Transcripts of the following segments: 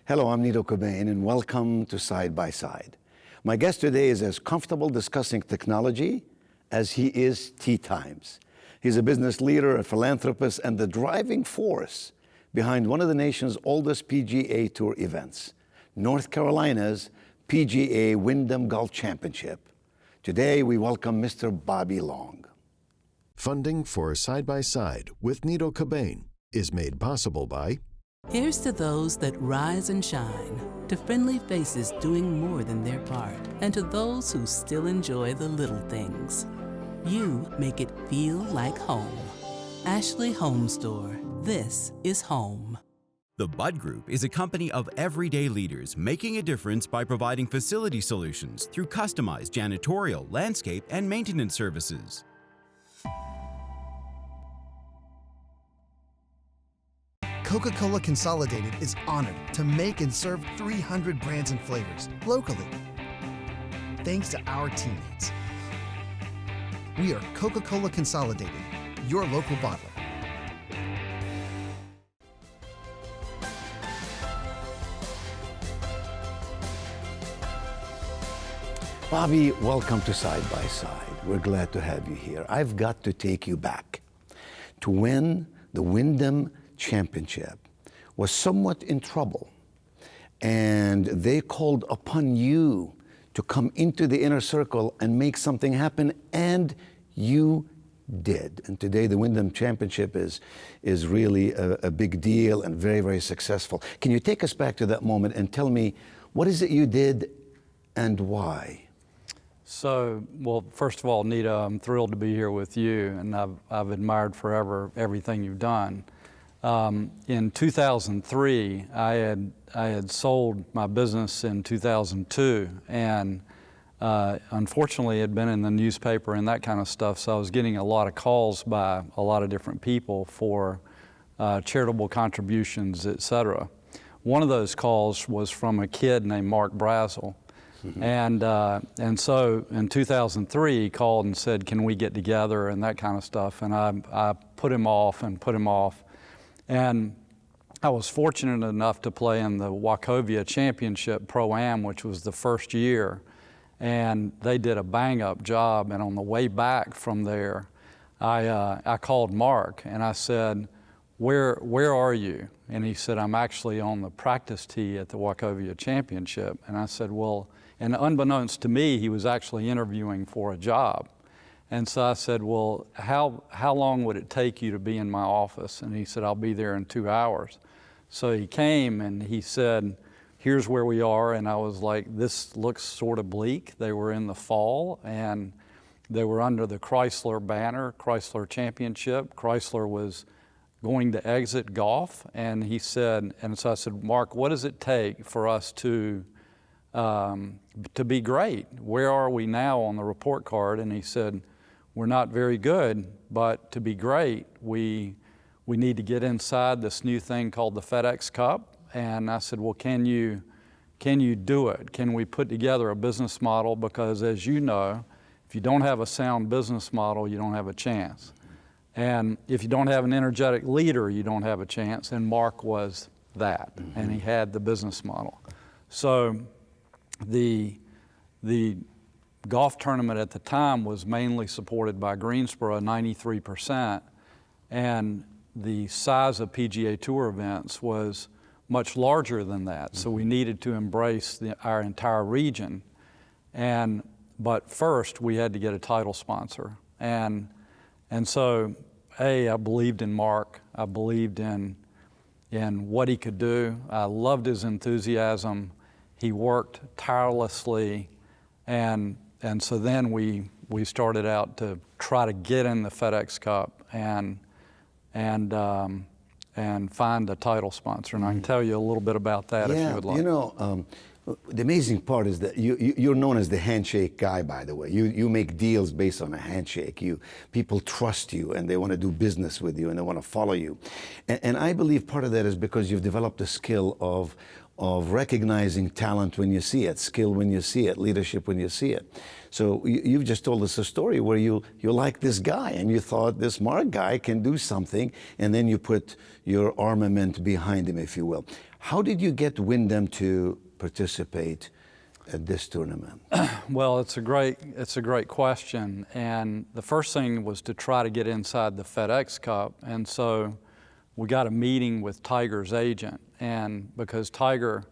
Hello, I'm Nito Cobain, and welcome to Side by Side. My guest today is as comfortable discussing technology as he is tea times. He's a business leader, a philanthropist, and the driving force behind one of the nation's oldest PGA Tour events, North Carolina's PGA Wyndham Golf Championship. Today, we welcome Mr. Bobby Long. Funding for Side by Side with Nito Cobain is made possible by... Here's to those that rise and shine, to friendly faces doing more than their part, and to those who still enjoy the little things. You make it feel like home. Ashley Home Store. This is home. The Bud Group is a company of everyday leaders making a difference by providing facility solutions through customized janitorial, landscape, and maintenance services. Coca-Cola Consolidated is honored to make and serve 300 brands and flavors locally. Thanks to our teammates. We are Coca-Cola Consolidated, your local bottler. Bobby, welcome to Side by Side. We're glad to have you here. I've got to take you back. To win the Wyndham Championship was somewhat in trouble, and they called upon you to come into the inner circle and make something happen, and you did. And today the Wyndham Championship is really a big deal and very, very successful. Can you take us back to that moment and tell me what is it you did and why? So, well, first of all, Nita, I'm thrilled to be here with you, and I've admired forever everything you've done. In 2003, I had sold my business in 2002, and unfortunately, it had been in the newspaper and that kind of stuff. So I was getting a lot of calls by a lot of different people for charitable contributions, etc. One of those calls was from a kid named Mark Brazel. Mm-hmm. And so in 2003, he called and said, "Can we get together?" and that kind of stuff. And I put him off and put him off. And I was fortunate enough to play in the Wachovia Championship Pro-Am, which was the first year. And they did a bang-up job. And on the way back from there, I called Mark and I said, where are you? And he said, "I'm actually on the practice tee at the Wachovia Championship." And I said, well, and unbeknownst to me, he was actually interviewing for a job. And so I said, well, how long would it take you to be in my office? And he said, "I'll be there in 2 hours. So he came and he said, "Here's where we are." And I was like, this looks sort of bleak. They were in the fall and they were under the Chrysler banner, Chrysler Championship. Chrysler was going to exit golf. And he said, and so I said, "Mark, what does it take for us to be great? Where are we now on the report card?" And he said, "We're not very good, but to be great, we need to get inside this new thing called the FedEx Cup." And I said, "Well, can you do it? Can we put together a business model? Because as you know, if you don't have a sound business model, you don't have a chance. And if you don't have an energetic leader, you don't have a chance." And Mark was that, mm-hmm. and he had the business model. So the golf tournament at the time was mainly supported by Greensboro, 93%, and the size of PGA Tour events was much larger than that. Mm-hmm. So we needed to embrace our entire region. But first, we had to get a title sponsor. And so, I believed in Mark. I believed in what he could do. I loved his enthusiasm. He worked tirelessly. And so then we started out to try to get in the FedEx Cup and find a title sponsor. And I can tell you a little bit about that if you would like. You know, the amazing part is that you're known as the handshake guy, by the way. You make deals based on a handshake. People trust you and they want to do business with you and they want to follow you. And I believe part of that is because you've developed the skill of of recognizing talent when you see it, skill when you see it, leadership when you see it. So you've just told us a story where you like this guy and you thought this Mark guy can do something, and then you put your armament behind him, if you will. How did you get Wyndham to participate at this tournament? Well, it's a great question. And the first thing was to try to get inside the FedEx Cup. And so we got a meeting with Tiger's agent, and because Tiger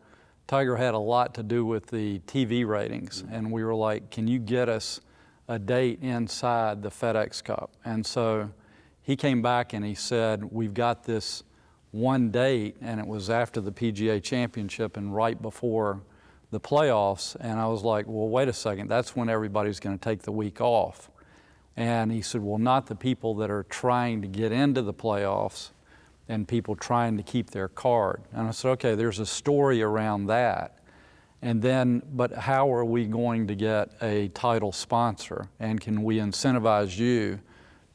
had a lot to do with the TV ratings, and we were like, can you get us a date inside the FedEx Cup? And so he came back and he said, we've got this one date, and it was after the PGA Championship and right before the playoffs. And I was like, well, wait a second, that's when everybody's going to take the week off. And he said, well, not the people that are trying to get into the playoffs and people trying to keep their card. And I said, okay, there's a story around that. And then, but how are we going to get a title sponsor? And can we incentivize you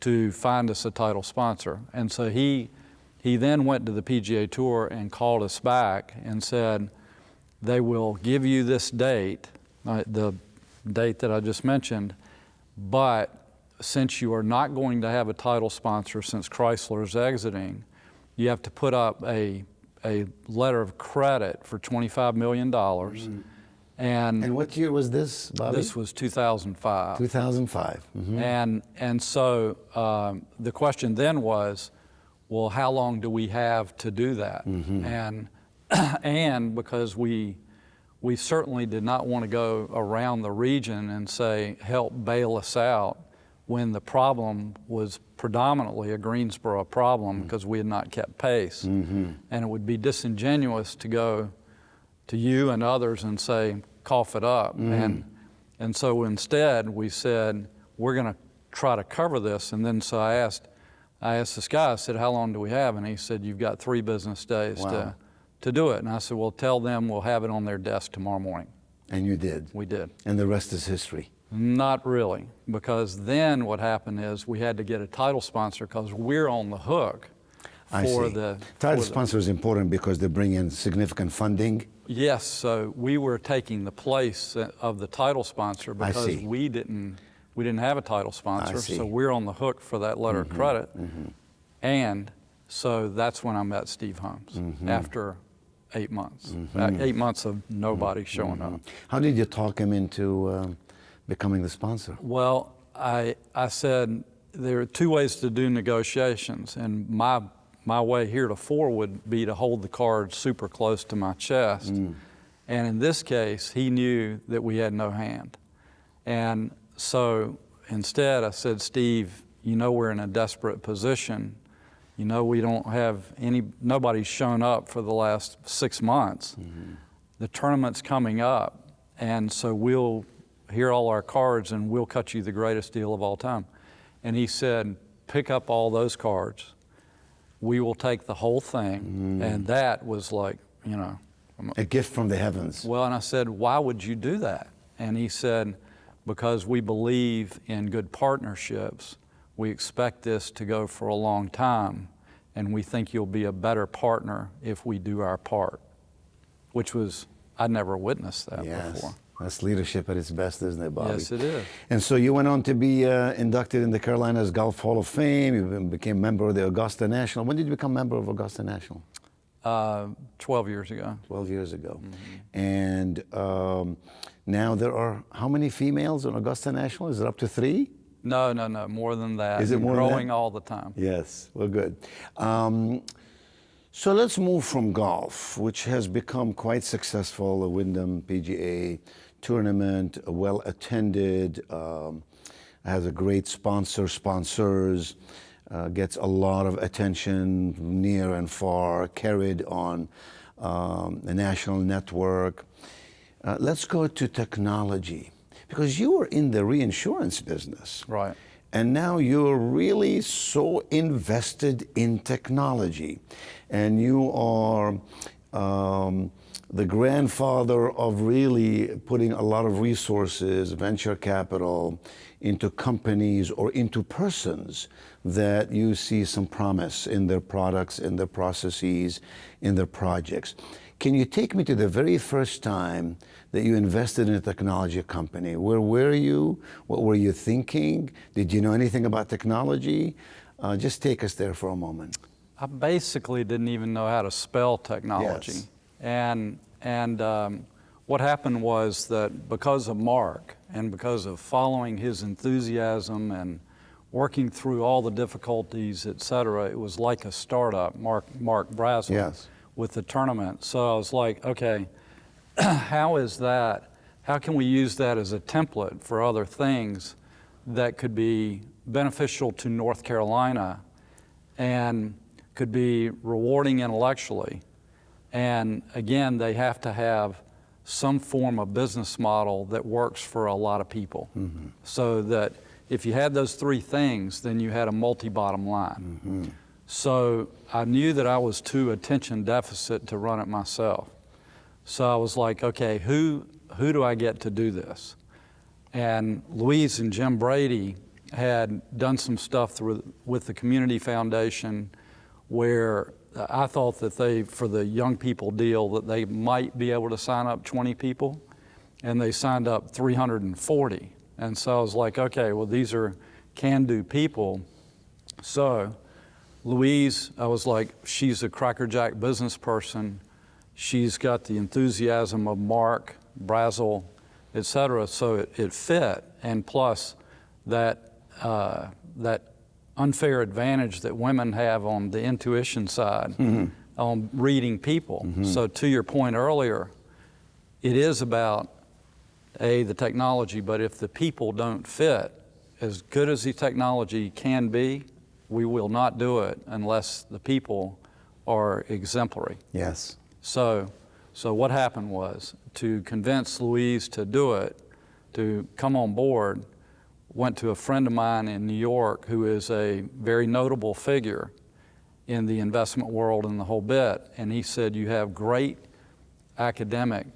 to find us a title sponsor? And so he then went to the PGA Tour and called us back and said, they will give you this date, the date that I just mentioned, but since you are not going to have a title sponsor since Chrysler is exiting, you have to put up a letter of credit for $25 million. And what year was this, Bobby? This was 2005. 2005. Mm-hmm. And so the question then was, well, how long do we have to do that? Mm-hmm. And because we certainly did not want to go around the region and say, help bail us out, when the problem was predominantly a Greensboro problem because we had not kept pace. Mm-hmm. And it would be disingenuous to go to you and others and say, cough it up. Mm-hmm. And so instead we said, we're going to try to cover this. And then so I asked this guy, I said, how long do we have? And he said, you've got 3 business days to do it. And I said, well, tell them we'll have it on their desk tomorrow morning. And you did? We did. And the rest is history? Not really, because then what happened is we had to get a title sponsor because we're on the hook for the... Title sponsor is important because they bring in significant funding? Yes, so we were taking the place of the title sponsor because we didn't have a title sponsor, so we're on the hook for that letter of credit. Mm-hmm. And so that's when I met Steve Holmes, after 8 months. 8 months of nobody showing up. How did you talk him into becoming the sponsor? Well, I said there are 2 ways to do negotiations, and my way heretofore would be to hold the card super close to my chest. And in this case, he knew that we had no hand. And so instead I said, Steve, you know we're in a desperate position. You know we don't have nobody's shown up for the last 6 months. The tournament's coming up, and so we'll here are all our cards and we'll cut you the greatest deal of all time. And he said, pick up all those cards. We will take the whole thing. And that was like, a gift from the heavens. Well, and I said, why would you do that? And he said, because we believe in good partnerships. We expect this to go for a long time, and we think you'll be a better partner if we do our part, which was, I'd never witnessed that before. That's leadership at its best, isn't it, Bobby? Yes, it is. And so you went on to be inducted in the Carolinas Golf Hall of Fame. You became a member of the Augusta National. When did you become a member of Augusta National? 12 years ago. 12 years ago. And now there are how many females on Augusta National? Is it up to 3? No, more than that. Is it more growing than that? all the time. Yes, well, good. So let's move from golf, which has become quite successful, the Wyndham PGA tournament, well attended, has a great sponsors, gets a lot of attention near and far, carried on a national network. Let's go to technology, because you were in the reinsurance business. Right. And now you're really so invested in technology. And you are the grandfather of really putting a lot of resources, venture capital, into companies or into persons that you see some promise in their products, in their processes, in their projects. Can you take me to the very first time that you invested in a technology company? Where were you? What were you thinking? Did you know anything about technology? Just take us there for a moment. I basically didn't even know how to spell technology. Yes. And what happened was that because of Mark and because of following his enthusiasm and working through all the difficulties, et cetera, it was like a startup, Mark Brazel, Yes. with the tournament. So I was like, okay, how can we use that as a template for other things that could be beneficial to North Carolina and could be rewarding intellectually? And again, they have to have some form of business model that works for a lot of people. Mm-hmm. So that if you had those three things, then you had a multi-bottom line. Mm-hmm. So I knew that I was too attention deficit to run it myself. So I was like, okay, who do I get to do this? And Louise and Jim Brady had done some stuff with the Community Foundation where I thought that for the young people deal, that they might be able to sign up 20 people, and they signed up 340. And so I was like, okay, well, these are can-do people. So Louise, I was like, she's a crackerjack business person. She's got the enthusiasm of Mark, Brazel, et cetera, so it fit. And plus that unfair advantage that women have on the intuition side, mm-hmm. on reading people. Mm-hmm. So to your point earlier, it is about, the technology, but if the people don't fit, as good as the technology can be, we will not do it unless the people are exemplary. Yes. So what happened was, to convince Louise to do it, to come on board, went to a friend of mine in New York who is a very notable figure in the investment world and the whole bit. And he said, you have great academic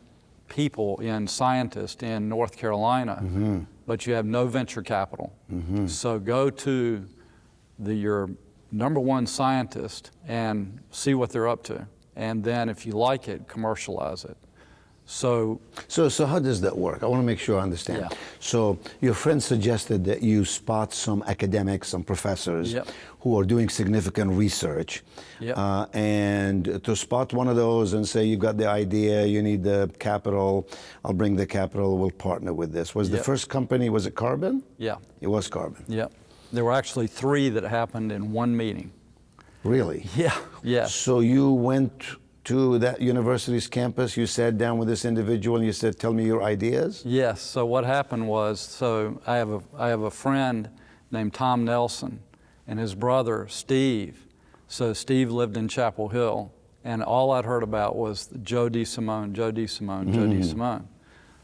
people and scientists in North Carolina, mm-hmm. but you have no venture capital. Mm-hmm. So go to your number one scientist and see what they're up to. And then if you like it, commercialize it. So how does that work? I want to make sure I understand. Yeah. So your friend suggested that you spot some academics, some professors, yep. who are doing significant research, yep. And to spot one of those and say, you've got the idea, you need the capital, I'll bring the capital, we'll partner with this. Was yep. the first company, was it Carbon? Yeah. It was Carbon. Yep. There were actually 3 that happened in one meeting. Really? Yeah. Yeah. So you went to that university's campus, you sat down with this individual and you said, tell me your ideas? Yes, so what happened was, I have a friend named Tom Nelson and his brother Steve. So Steve lived in Chapel Hill, and all I'd heard about was Joe DeSimone, Joe DeSimone, mm-hmm. Joe DeSimone.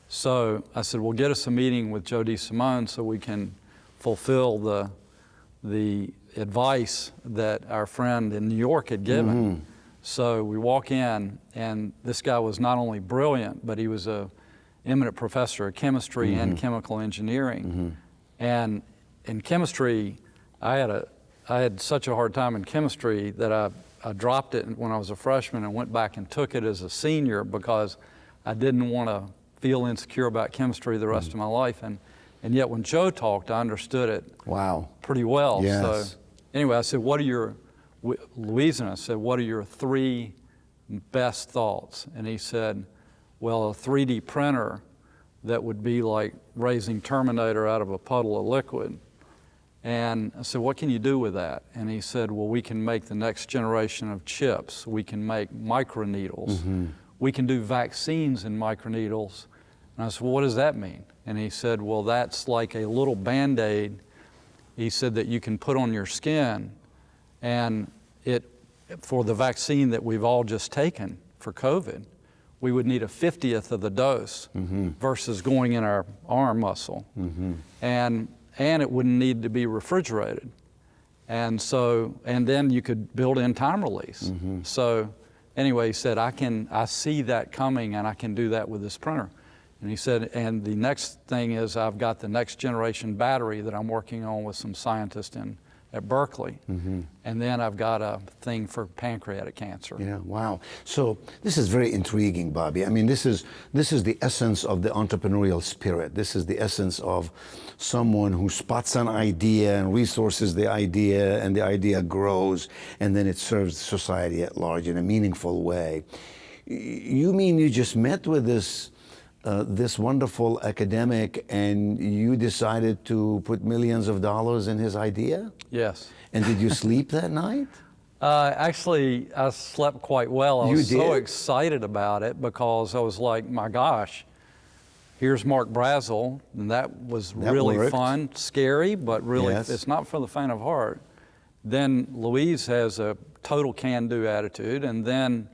So I said, well, get us a meeting with Joe DeSimone so we can fulfill the advice that our friend in New York had given. Mm-hmm. So we walk in, and this guy was not only brilliant, but he was an eminent professor of chemistry mm-hmm. and chemical engineering. Mm-hmm. And in chemistry, I had such a hard time in chemistry that I dropped it when I was a freshman and went back and took it as a senior because I didn't want to feel insecure about chemistry the rest mm-hmm. of my life. And yet when Joe talked, I understood it wow. pretty well. Yes. So anyway, I said, Louise and I said, what are your 3 best thoughts? And he said, well, a 3D printer that would be like raising Terminator out of a puddle of liquid. And I said, what can you do with that? And he said, well, we can make the next generation of chips. We can make microneedles. Mm-hmm. We can do vaccines in microneedles. And I said, well, what does that mean? And he said, well, that's like a little Band-Aid, he said, that you can put on your skin. And for the vaccine that we've all just taken for COVID, we would need a 50th of the dose mm-hmm. versus going in our arm muscle. Mm-hmm. And it wouldn't need to be refrigerated. And then you could build in time release. Mm-hmm. So anyway, he said, I see that coming and I can do that with this printer. And he said, and the next thing is I've got the next generation battery that I'm working on with some scientists in at Berkeley. And then I've got a thing for pancreatic cancer. Yeah, wow. So this is very intriguing, Bobby. I mean, this is the essence of the entrepreneurial spirit. This is the essence of someone who spots an idea and resources the idea, and the idea grows, and then it serves society at large in a meaningful way. You mean you just met with this wonderful academic and you decided to put millions of dollars in his idea? Yes. And did you sleep that night? Actually, I slept quite well. I was so excited about it because I was like, my gosh, here's Mark Brazel, and that was really fun, scary, but really, it's not for the faint of heart. Then Louise has a total can-do attitude, and then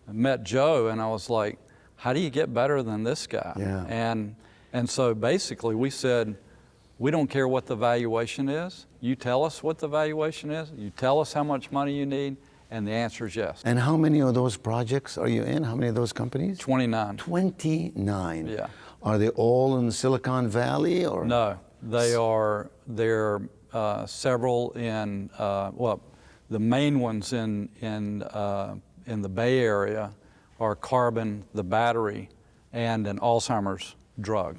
I met Joe, and I was like, how do you get better than this guy? Yeah. And so basically we said, we don't care what the valuation is. You tell us what the valuation is. You tell us how much money you need, and the answer is yes. And how many of those projects are you in? How many of those companies? 29. 29. Yeah. Are they all in Silicon Valley or? No, they're several in, well, the main ones in the Bay Area are carbon, the battery, and an Alzheimer's drug.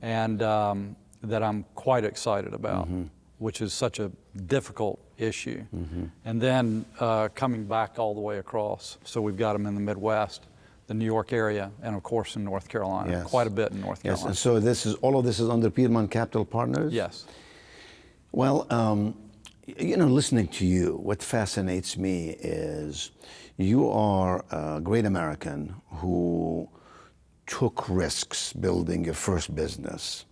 And that I'm quite excited about, which is such a difficult issue. And then coming back all the way across. So we've got them in the Midwest, the New York area, and of course in North Carolina, quite a bit in North Carolina. Yes, and so all of this is under Piedmont Capital Partners? Yes. Well, you know, listening to you, what fascinates me is you are a great American who took risks building your first business.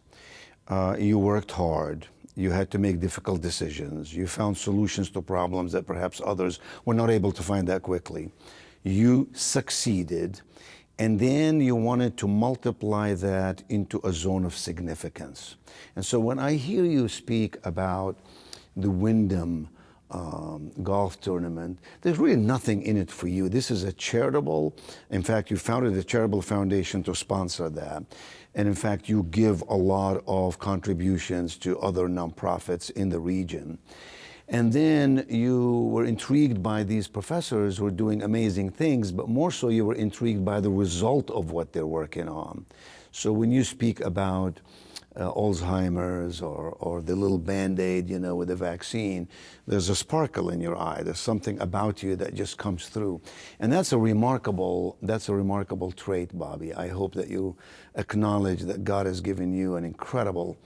You worked hard. You had to make difficult decisions. You found solutions to problems that perhaps others were not able to find that quickly. You succeeded, and then you wanted to multiply that into a zone of significance. And so when I hear you speak about the Wyndham golf tournament, there's really nothing in it for you. This is a charitable, in fact, you founded a charitable foundation to sponsor that. And in fact, you give a lot of contributions to other nonprofits in the region. And then you were intrigued by these professors who are doing amazing things, but more so you were intrigued by the result of what they're working on. So when you speak about Alzheimer's or the little Band-Aid, you know, with the vaccine, there's a sparkle in your eye. There's something about you that just comes through. And that's a remarkable trait, Bobby. I hope that you acknowledge that God has given you an incredible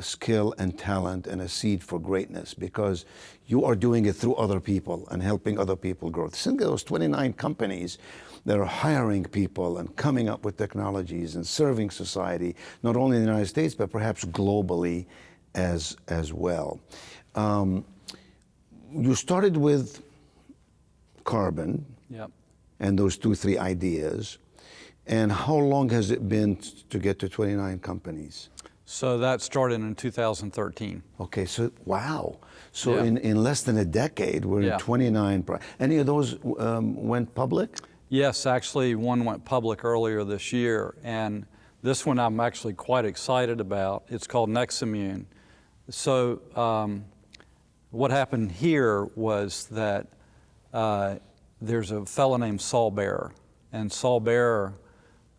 skill and talent and a seed for greatness, because you are doing it through other people and helping other people grow. Think of those 29 companies that are hiring people and coming up with technologies and serving society, not only in the United States, but perhaps globally as well. You started with carbon and those 2-3 ideas. And how long has it been to get to 29 companies? So that started in 2013. Okay, so wow. So in less than a decade, we're in 29. Any of those went public? Yes, actually one went public earlier this year, and this one I'm actually quite excited about. It's called Neximmune. So what happened here was that there's a fellow named Saul Bearer, and Saul Bearer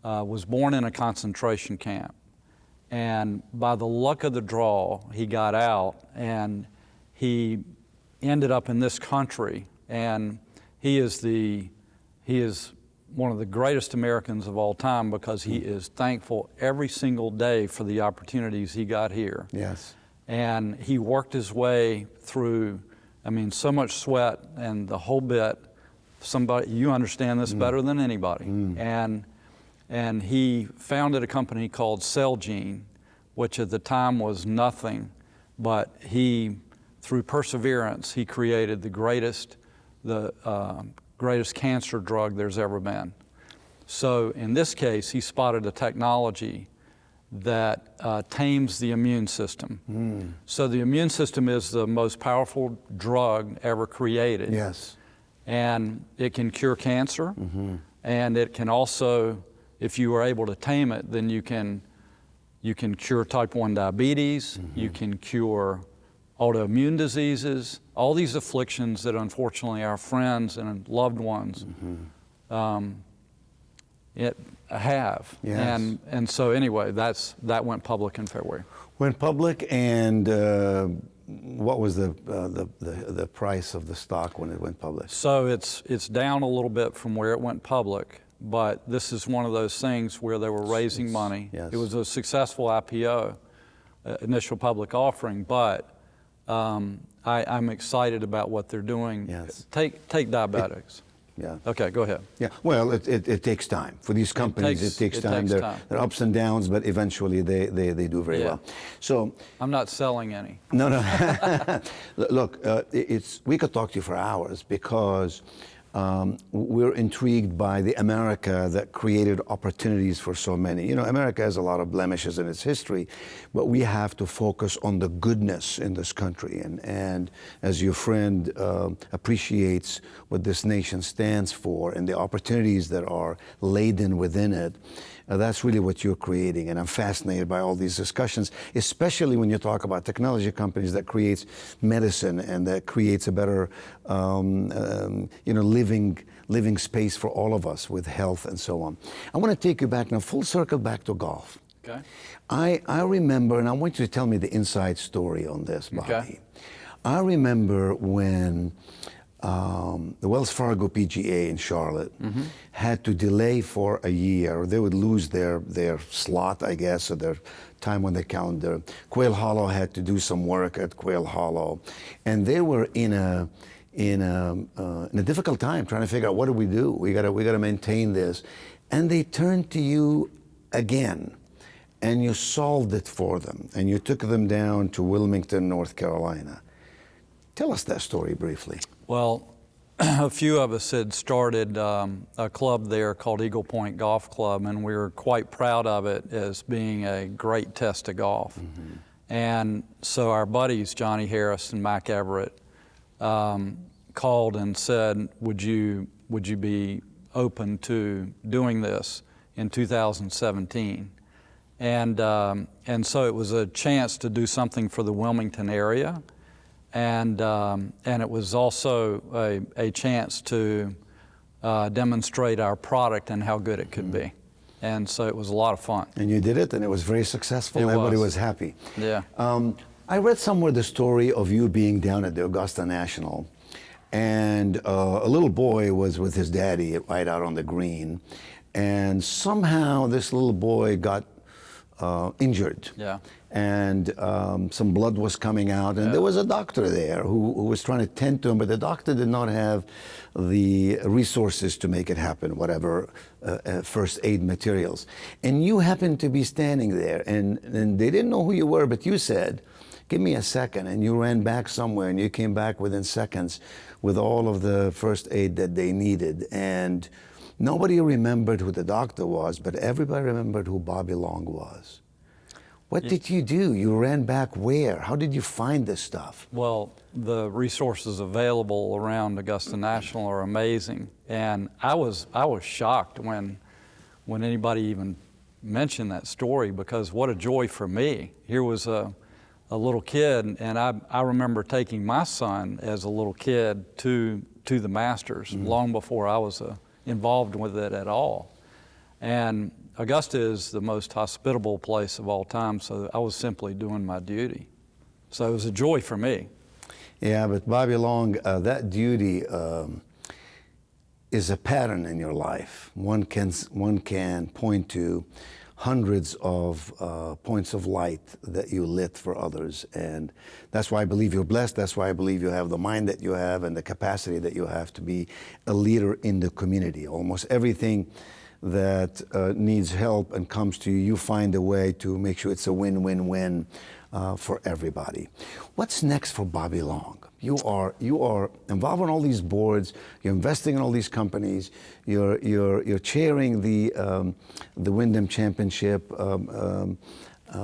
was born in a concentration camp. And by the luck of the draw, he got out and he ended up in this country. And he is one of the greatest Americans of all time, because he is thankful every single day for the opportunities he got here. Yes. And he worked his way through, I mean, so much sweat and the whole bit. You understand this better than anybody. And he founded a company called Celgene, which at the time was nothing, but through perseverance, he created the greatest cancer drug there's ever been. So in this case, he spotted a technology that tames the immune system. So the immune system is the most powerful drug ever created. Yes. And it can cure cancer, and it can also, if you are able to tame it, then you can cure type 1 diabetes, you can cure autoimmune diseases, all these afflictions that unfortunately our friends and loved ones have. Yes. And so anyway, that went public in February. Went public, and what was the price of the stock when it went public? So it's down a little bit from where it went public, but this is one of those things where they were raising money. Yes. It was a successful IPO, initial public offering, but I'm excited about what they're doing. Yes. Take diabetics. Yeah. Okay, go ahead. Yeah. Well, it takes time for these companies. It takes time. There are ups and downs, but eventually they do very well. So I'm not selling any. no. Look, we could talk to you for hours because we're intrigued by the America that created opportunities for so many. You know, America has a lot of blemishes in its history, but we have to focus on the goodness in this country. And as your friend appreciates what this nation stands for and the opportunities that are laden within it, that's really what you're creating, and I'm fascinated by all these discussions, especially when you talk about technology companies that creates medicine and that creates a better, living space for all of us with health and so on. I want to take you back now, full circle back to golf. Okay. I remember, and I want you to tell me the inside story on this, Bobby. Okay. I remember when the Wells Fargo PGA in Charlotte had to delay for a year. They would lose their slot, I guess, or their time on the calendar. Quail Hollow had to do some work at Quail Hollow, and they were in a difficult time trying to figure out what do we do. We gotta maintain this, and they turned to you again, and you solved it for them, and you took them down to Wilmington, North Carolina. Tell us that story briefly. Well, a few of us had started a club there called Eagle Point Golf Club, and we were quite proud of it as being a great test of golf. And so our buddies, Johnny Harris and Mike Everett, called and said, would you be open to doing this in 2017? And so it was a chance to do something for the Wilmington area. And it was also a chance to demonstrate our product and how good it could be. And so it was a lot of fun. And you did it, and it was very successful. Everybody was happy. Yeah. I read somewhere the story of you being down at the Augusta National, and a little boy was with his daddy right out on the green, and somehow this little boy got injured. Yeah. And some blood was coming out, and there was a doctor there who was trying to tend to him, but the doctor did not have the resources to make it happen, whatever first aid materials. And you happened to be standing there, and they didn't know who you were, but you said, give me a second, and you ran back somewhere, and you came back within seconds with all of the first aid that they needed. And nobody remembered who the doctor was, but everybody remembered who Bobby Long was. What did you do? You ran back where? How did you find this stuff? Well, the resources available around Augusta National are amazing, and I was shocked when anybody even mentioned that story, because what a joy for me. Here was a little kid, and I remember taking my son as a little kid to the Masters long before I was involved with it at all. And Augusta is the most hospitable place of all time, so I was simply doing my duty. So it was a joy for me. Yeah, but Bobby Long, that duty is a pattern in your life. One can point to hundreds of points of light that you lit for others, and that's why I believe you're blessed. That's why I believe you have the mind that you have and the capacity that you have to be a leader in the community. Almost everything that needs help and comes to you, you find a way to make sure it's a win-win-win for everybody. What's next for Bobby Long? You are involved in all these boards. You're investing in all these companies. You're chairing the Wyndham Championship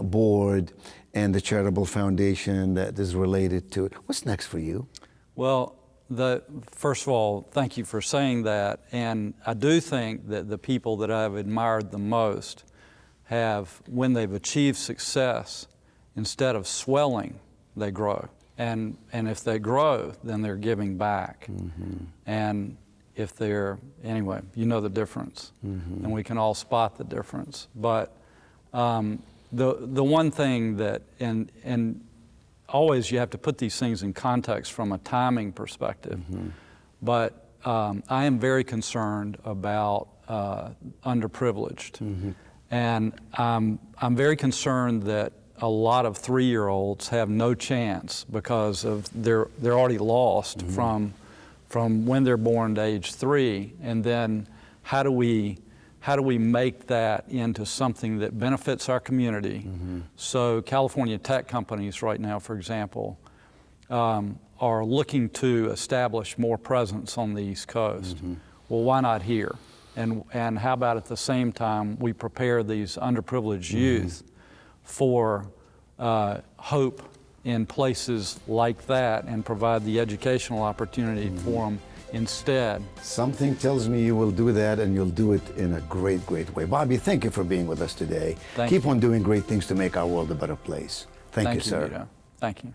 board and the charitable foundation that is related to it. What's next for you? Well, first of all, thank you for saying that. And I do think that the people that I've admired the most have, when they've achieved success, instead of swelling, they grow. And if they grow, then they're giving back. And if they're, anyway, you know the difference. And we can all spot the difference. But the one thing that, and always you have to put these things in context from a timing perspective. But I am very concerned about underprivileged. And I'm very concerned that a lot of 3-year-olds have no chance because of they're already lost from when they're born to age 3. And then how do we make that into something that benefits our community? So California tech companies right now, for example, are looking to establish more presence on the East Coast. Well, why not here? And how about at the same time we prepare these underprivileged youth for hope in places like that and provide the educational opportunity for them instead. Something tells me you will do that, and you'll do it in a great, great way. Bobby, thank you for being with us today. Keep on doing great things to make our world a better place. Thank you, sir. Nito. Thank you.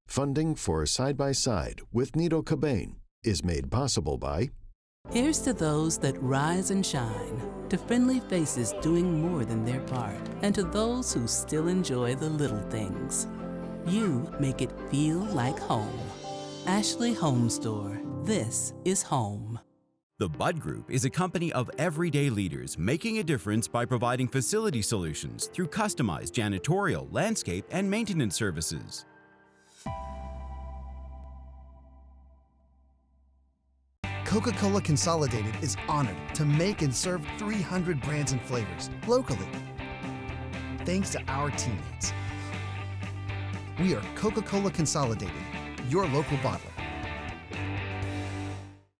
Funding for Side by Side with Nito Cobain is made possible by Here's to those that rise and shine, to friendly faces doing more than their part, and to those who still enjoy the little things. You make it feel like home. Ashley Home Store. This is home. The Bud Group is a company of everyday leaders making a difference by providing facility solutions through customized janitorial, landscape, and maintenance services. Coca-Cola Consolidated is honored to make and serve 300 brands and flavors locally. Thanks to our teammates. We are Coca-Cola Consolidated, your local bottler.